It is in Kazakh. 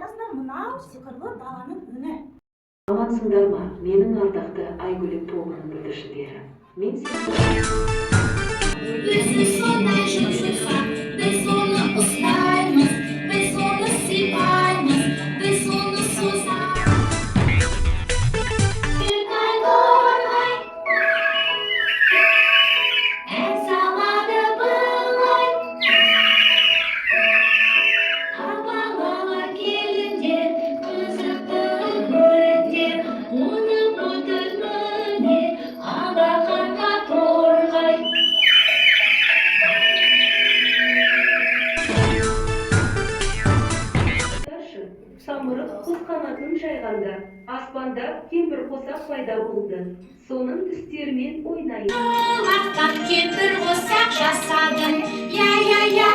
қайдасыңдар мынау сиқырлы даланың үні. Амансыңдар ма, менің ардақты Айгүлік тобының бүлдіршіндері. Мен Biz sondan şımşırsak, biz onu ıslarmız, biz onu siparmız, biz onu susar. Bir kaybolay, en sağladı bılay. Havalar gelince, kızıktır görünce, onu buldurmanı, alakanka torgay. Самұрық құс қанатын жайғанда, аспанда кемпір қосақ пайда болды. Соның түстерімен ойнайды. Kulaktan kempir olsak жасадın, ya ya ya.